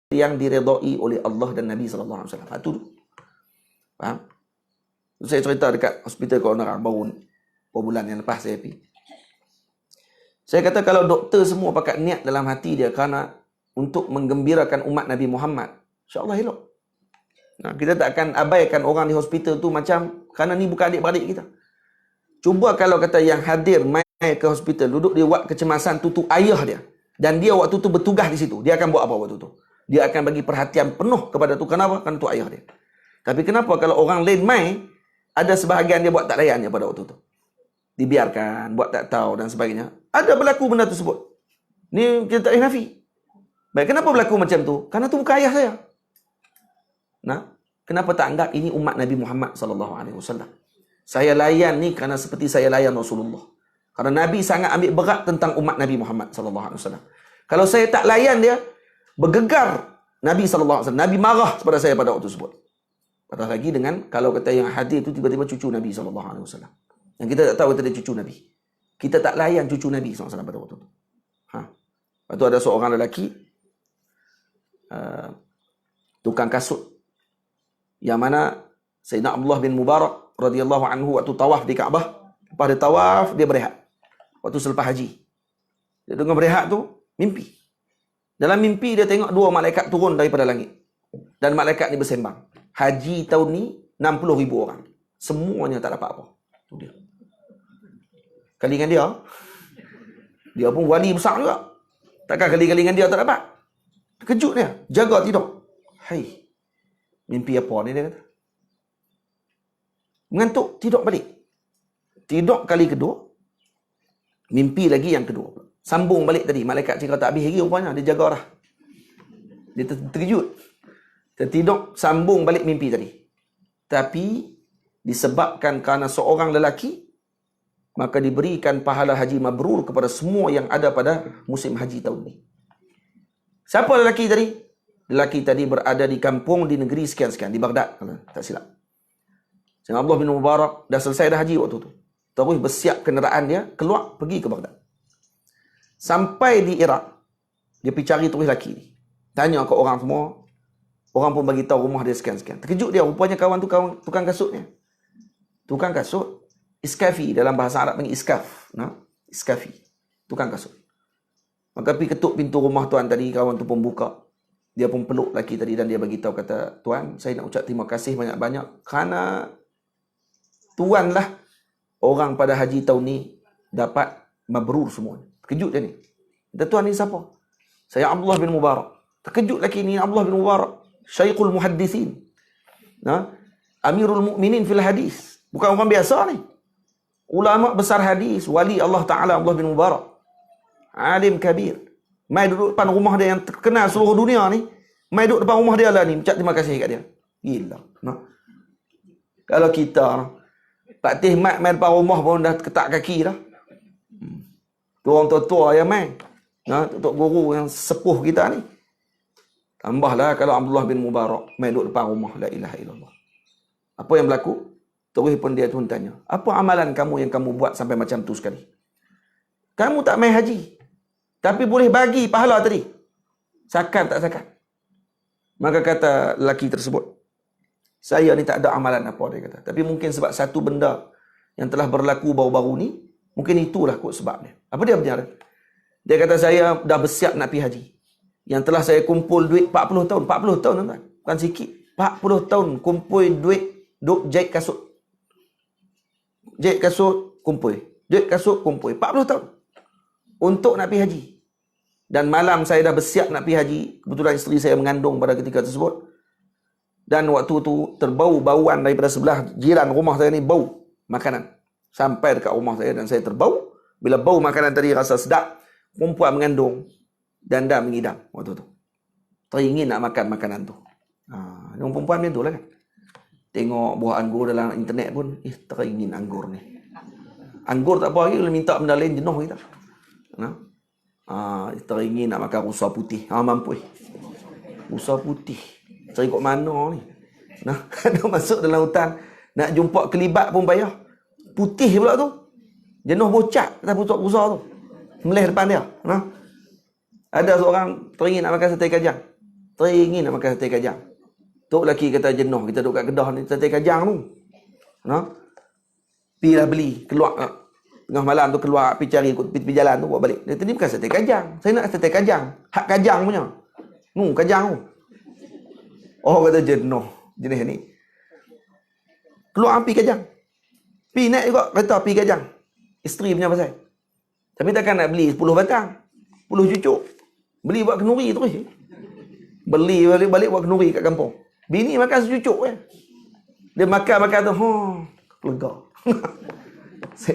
yang diredai oleh Allah dan Nabi sallallahu alaihi wasallam. Itu faham? Saya cerita dekat hospital coroner baru bulan yang lepas saya pergi. Saya kata kalau doktor semua pakat niat dalam hati dia kerana untuk menggembirakan umat Nabi Muhammad, insya-Allah elok. Nah, kita tak akan abaikan orang di hospital tu macam kerana ni bukan adik-beradik kita. Cuba kalau kata yang hadir mai ke hospital, duduk di wad kecemasan tu ayah dia. Dan dia waktu tu bertugas di situ. Dia akan buat apa waktu tu? Dia akan bagi perhatian penuh kepada tu. Kenapa? Kerana tu ayah dia. Tapi kenapa kalau orang lain mai, ada sebahagian dia buat tak layan dia pada waktu tu. Dibiarkan, buat tak tahu dan sebagainya. Ada berlaku benda tersebut. Ni kita tak boleh nafi. Baik, kenapa berlaku macam tu? Kerana tu bukan ayah saya. Nah, kenapa tak anggap ini umat Nabi Muhammad sallallahu alaihi wasallam? Saya layan ni kerana seperti saya layan Rasulullah. Kerana Nabi sangat ambil berat tentang umat Nabi Muhammad sallallahu alaihi wasallam. Kalau saya tak layan dia, bergegar Nabi sallallahu alaihi wasallam. Nabi marah kepada saya pada waktu tersebut. Apatah lagi dengan kalau kata yang hadir itu tiba-tiba cucu Nabi sallallahu alaihi wasallam. Yang kita tak tahu kata dia cucu Nabi. Kita tak layan cucu Nabi sallallahu alaihi wasallam pada waktu itu. Lepas tu ada seorang lelaki tukang kasut yang mana Sayyidina Abdullah bin Mubarak radhiyallahu anhu waktu tawaf di Kaabah, lepas dia tawaf dia berehat. Waktu selepas haji. Dia dengar berehat tu mimpi. Dalam mimpi dia tengok dua malaikat turun daripada langit. Dan malaikat ni bersembang. Haji tahun ni 60,000 orang. Semuanya tak dapat apa. Tu dia. Kali dengan dia, dia pun wali besar juga. Takkan kali-kali dengan dia tak dapat. Kejut dia. Jaga tidur. Hai. Mimpi apa ni dia kata. Mengantuk, tidur balik. Tidur kali kedua. Mimpi lagi yang kedua. Sambung balik tadi. Malaikat cakap tak habis lagi rupanya. Dia jaga dah. Dia terkejut. Tertidur, sambung balik mimpi tadi. Tapi, disebabkan kerana seorang lelaki, maka diberikan pahala haji mabrur kepada semua yang ada pada musim haji tahun ni. Siapa lelaki tadi? Lelaki tadi berada di kampung di negeri sekian-sekian. Di Baghdad, kalau tak silap. Sayyidina Abdullah bin Mubarak dah selesai dah haji waktu tu. Terus bersiap kenderaan dia, keluar, pergi ke Baghdad. Sampai di Iraq, dia pergi cari terus lelaki ni. Tanya ke orang semua, orang pun bagi tahu rumah dia sekian-sekian. Terkejut dia, rupanya kawan tu kawan tukang kasutnya. Tukang kasut, iskafi, dalam bahasa Arab panggil iskaf. Nah, iskafi, tukang kasut. Maka pergi ketuk pintu rumah tuan tadi, kawan tu pun buka. Dia pun peluk lelaki tadi dan dia bagi tahu kata, "Tuan, saya nak ucap terima kasih banyak-banyak kerana tuan lah orang pada haji tahun ni dapat mabrur semua." Terkejut dia ni. Kata, "Tuan ni siapa?" "Saya Abdullah bin Mubarak." Terkejut lelaki ni, Abdullah bin Mubarak, Syekhul Muhaddisin. Nah, Amirul Mukminin fil hadis. Bukan orang biasa ni. Ulama besar hadis, wali Allah Ta'ala Abdullah bin Mubarak. Alim kabir. Mai duduk depan rumah dia yang terkenal seluruh dunia ni. Mai duduk depan rumah dia lah ni. Ucap terima kasih kat dia. Gila. Nah. Kalau kita, Pak Tih Mat mai depan rumah pun dah ketak kaki dah. Tu orang tua-tua yang mai. Nah, tok guru yang sepuh kita ni. Tambahlah kalau Abdullah bin Mubarak mai duduk depan rumah. La ilaha illallah. Apa yang berlaku? Terus pun dia pun tanya, apa amalan kamu yang kamu buat sampai macam tu sekali? Kamu tak mai haji, tapi boleh bagi pahala tadi. Sakan tak sakan? Maka kata lelaki tersebut, saya ni tak ada amalan apa, dia kata. Tapi mungkin sebab satu benda yang telah berlaku baru-baru ni, mungkin itulah kot sebab dia. Apa dia berbicara? Dia kata, saya dah bersiap nak pergi haji. Yang telah saya kumpul duit 40 tahun. 40 tahun, tuan-tuan. Bukan sikit. 40 tahun kumpul duit, duk jahit kasut. Jahit kasut, kumpul. Jahit kasut, kumpul. 40 tahun. Untuk nak pergi haji. Dan malam saya dah bersiap nak pergi haji. Kebetulan isteri saya mengandung pada ketika tersebut. Dan waktu tu terbau bauan daripada sebelah jiran rumah saya ni, bau makanan. Sampai dekat rumah saya dan saya terbau. Bila bau makanan tadi rasa sedap, perempuan mengandung dan dah mengidam waktu tu. Teringin nak makan makanan tu. Orang perempuan macam tu lah kan. Tengok buah anggur dalam internet pun, teringin anggur ni. Anggur tak apa lagi, kalau minta benda lain jenuh kita. Teringin nak makan rusa putih. Mampu. Rusa putih. Cari kat mana ni? Ada masuk dalam hutan, nak jumpa kelibat pun payah. Putih pula tu. Jenuh bocak atas pucuk rusa tu. Melih depan dia. Ada seorang teringin nak makan sate kajang. teringin nak makan sate kajang. Tok lelaki kata jenuh, kita duduk kat Kedah ni, sate kajang tu. Pi lah beli, keluar tengah malam tu keluar, pi cari, pi jalan tu buat balik. Dia kata ni bukan sate kajang. Saya nak sate kajang. Hak kajang punya. Kajang tu. Oh, kata jenuh jenis ni. Keluar pi kajang. Pi naik juga kereta pi kajang. Isteri punya pasal. Tapi takkan nak beli 10 batang. 10 cucuk. Beli buat kenduri terus. Beli balik buat kenduri kat kampung. Bini makan secucuk je. Dia makan tu, lega.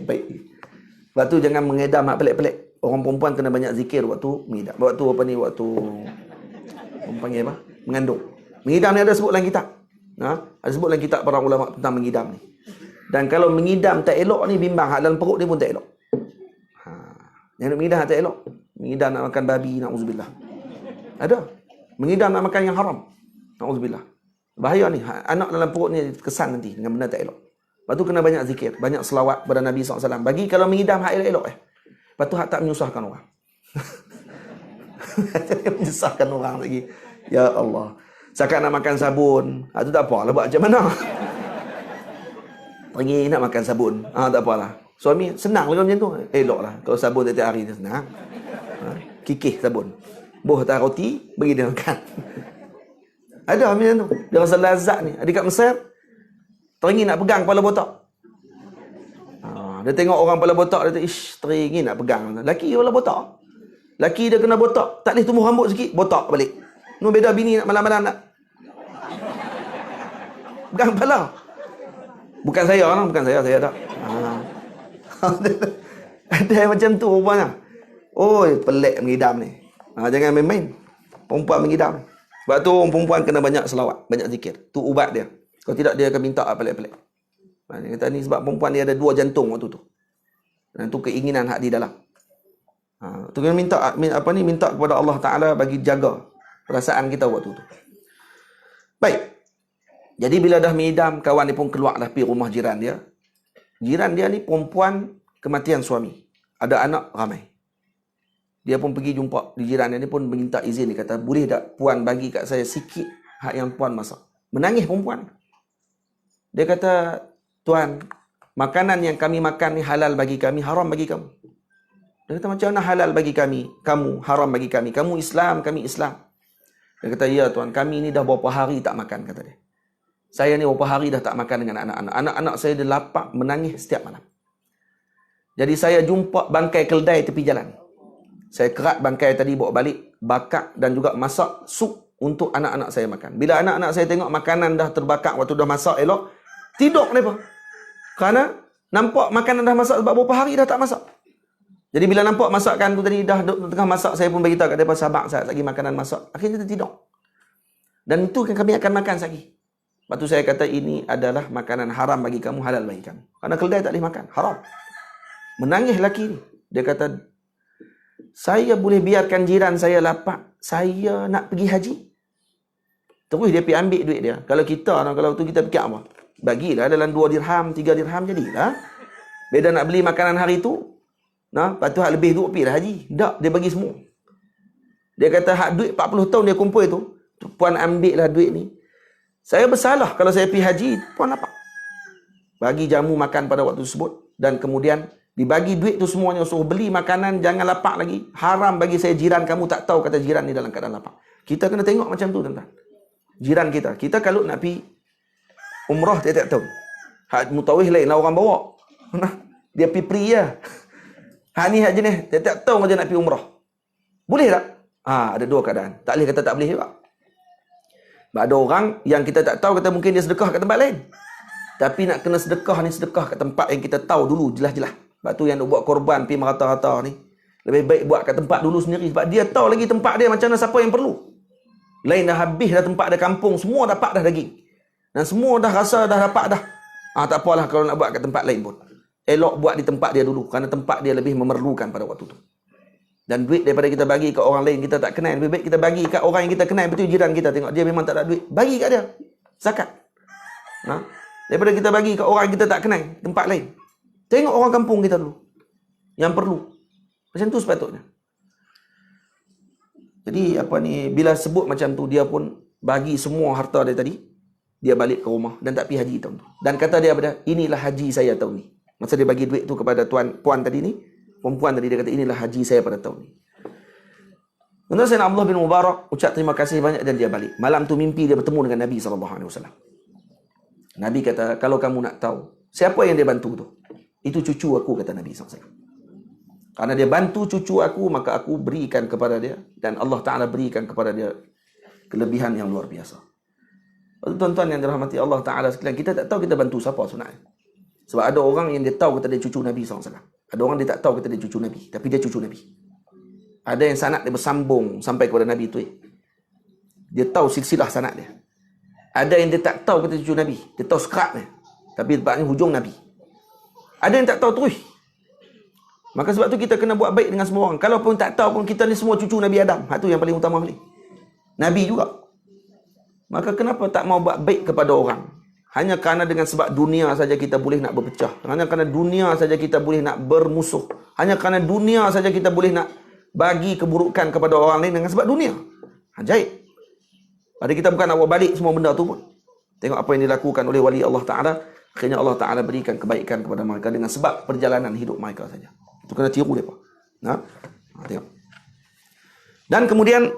Baik. Sebab tu jangan mengedam hak pelik-pelik. Orang perempuan kena banyak zikir waktu mengidam. Waktu orang panggil apa? Mengandung. Mengidam ni ada sebut dalam kitab. Ada sebut dalam kitab para ulama tentang mengidam ni. Dan kalau mengidam tak elok ni, bimbang hak dalam perut dia pun tak elok. Yang nak mengidam tak elok. Mengidam nak makan babi, na'udzubillah. Ada. Mengidam nak makan yang haram. Na'udzubillah. Bahaya ni. Anak dalam perut ni kesan nanti dengan benda tak elok. Lepas tu kena banyak zikir, banyak selawat kepada Nabi SAW. Bagi kalau mengidam hak elok-elok Lepas tu hak tak menyusahkan orang. Menyusahkan orang lagi. Ya Allah. Cakap nak makan sabun. Tu tak apa lah, buat macam mana. Pergi nak makan sabun. Tak apalah. Suami senang lah macam tu. Elok lah. Kalau sabun tiap hari dia senang. Kikih sabun. Buh atas roti, bagi dia makan. Ada macam tu. Dia rasa lazat ni. Adik kat Mesir, teringin nak pegang kepala botak. Dia tengok orang kepala botak, dia kata, ish, teringin nak pegang. Laki kepala botak. Laki dia kena botak. Tak boleh tumbuh rambut sikit, botak balik. Ni beda bini nak malam-malam nak pegang kepala. Bukan saya tak. Ada macam tu rupanya. Oi, pelik mengidam ni. Jangan main-main. Perempuan mengidam. Sebab tu orang perempuan kena banyak selawat, banyak zikir. Tu ubat dia. Kalau tidak dia akan minta pelik-pelik. Dia kata ni sebab perempuan dia ada 2 jantung waktu tu. Dan tu keinginan hak di dalam. Tu kena minta kepada Allah Taala bagi jaga perasaan kita waktu tu. Baik. Jadi bila dah mengidam, kawan dia pun keluar dah pergi rumah jiran dia. Jiran dia ni perempuan kematian suami. Ada anak ramai. Dia pun pergi jumpa di jiran dia ni pun minta izin. Dia kata, boleh tak puan bagi kat saya sikit hak yang puan masak. Menangis perempuan. Dia kata, tuan, makanan yang kami makan ni halal bagi kami, haram bagi kamu. Dia kata, macam mana halal bagi kami, kamu haram bagi kami. Kamu Islam, kami Islam. Dia kata, ya tuan, kami ni dah berapa hari tak makan, kata dia. Saya ni berapa hari dah tak makan dengan anak-anak. Anak-anak saya dia lapar, menangis setiap malam. Jadi saya jumpa bangkai keldai tepi jalan. Saya kerat bangkai tadi, bawa balik, bakar dan juga masak sup untuk anak-anak saya makan. Bila anak-anak saya tengok makanan dah terbakar waktu dah masak elok, tidur mereka. Kerana nampak makanan dah masak sebab berapa hari dah tak masak. Jadi bila nampak masakan tu tadi dah tengah masak, saya pun beritahu kat mereka, sabar saat lagi makanan masak. Akhirnya dia tidur. Dan itu kami akan makan lagi. Lepas tu saya kata ini adalah makanan haram bagi kamu, halal bagi kamu. Kerana keldai tak boleh makan, haram. Menangis lelaki ni. Dia kata, saya boleh biarkan jiran saya lapar, saya nak pergi haji. Terus dia pergi ambil duit dia. Kalau kita, kalau tu kita fikir apa? Bagilah dalam 2 dirham, 3 dirham jadilah. Beda nak beli makanan hari tu. Lepas tu hak lebih tu pergilah haji. Tak, dia bagi semua. Dia kata hak duit 40 tahun dia kumpul tu, puan ambil lah duit ni. Saya bersalah kalau saya pergi haji, puan apa? Bagi jamu makan pada waktu tersebut. Dan kemudian dibagi duit tu semuanya, suruh beli makanan, jangan lapar lagi. Haram bagi saya jiran kamu, tak tahu kata jiran ni dalam keadaan lapar. Kita kena tengok macam tu tuan-tuan. Jiran kita. Kita kalau nak pergi umrah tiap-tiap tahun. Hak mutawih lain lah orang bawa. Dia pergi pri je. Hak ni hak jenis tiap-tiap tahun aja nak pergi umrah. Boleh tak? Ada 2 keadaan. Tak boleh kata tak boleh juga. Ada orang yang kita tak tahu, kata mungkin dia sedekah kat tempat lain. Tapi nak kena sedekah ni, sedekah kat tempat yang kita tahu dulu, jelas-jelas. Sebab tu yang nak buat korban, pergi merata-rata ni, lebih baik buat kat tempat dulu sendiri. Sebab dia tahu lagi tempat dia macam mana, siapa yang perlu. Lain dah habis dah tempat dia kampung, semua dapat dah daging. Dan semua dah rasa dah dapat dah. Tak apalah kalau nak buat kat tempat lain pun. Elok buat di tempat dia dulu, kerana tempat dia lebih memerlukan pada waktu tu. Dan duit daripada kita bagi kat orang lain kita tak kenal, lebih baik kita bagi kat orang yang kita kenal, betul jiran kita, tengok dia memang tak ada duit, bagi kat dia zakat. Daripada kita bagi kat orang yang kita tak kenal tempat lain, tengok orang kampung kita dulu yang perlu. Macam tu sepatutnya. Jadi bila sebut macam tu, dia pun bagi semua harta dia tadi, dia balik ke rumah dan tak pergi haji tahun tu. Dan kata dia inilah haji saya tahun ni. Masa dia bagi duit tu kepada puan tadi ni, perempuan tadi, dia kata inilah haji saya pada tahun ni. Kemudian Sayyidina Abdullah bin Mubarak ucap terima kasih banyak dan dia balik. Malam tu mimpi dia bertemu dengan Nabi SAW. Nabi kata, kalau kamu nak tahu siapa yang dia bantu tu, itu cucu aku, kata Nabi SAW. Karena dia bantu cucu aku, maka aku berikan kepada dia, dan Allah Ta'ala berikan kepada dia kelebihan yang luar biasa. Tuan-tuan yang dirahmati Allah Ta'ala sekalian, kita tak tahu kita bantu siapa sebenarnya. Sebab ada orang yang dia tahu kata dia cucu Nabi SAW. Ada orang dia tak tahu kata dia cucu Nabi, tapi dia cucu Nabi. Ada yang sanad dia bersambung sampai kepada Nabi tu. Dia tahu silsilah sanad dia. Ada yang dia tak tahu kata cucu Nabi, dia tahu sekerat dia, tapi tempatnya hujung Nabi. Ada yang tak tahu terus. Maka sebab tu kita kena buat baik dengan semua orang. Kalau pun tak tahu pun, kita ni semua cucu Nabi Adam. Itu yang paling utama sekali. Nabi juga. Maka kenapa tak mau buat baik kepada orang? Hanya kerana dengan sebab dunia saja kita boleh nak berpecah. Hanya kerana dunia saja kita boleh nak bermusuh. Hanya kerana dunia saja kita boleh nak bagi keburukan kepada orang lain dengan sebab dunia. Ajaib. Pada kita bukan nak buat balik semua benda tu pun. Tengok apa yang dilakukan oleh wali Allah Ta'ala. Akhirnya Allah Ta'ala berikan kebaikan kepada mereka dengan sebab perjalanan hidup mereka saja. Itu kena tiru mereka. Tengok. Dan kemudian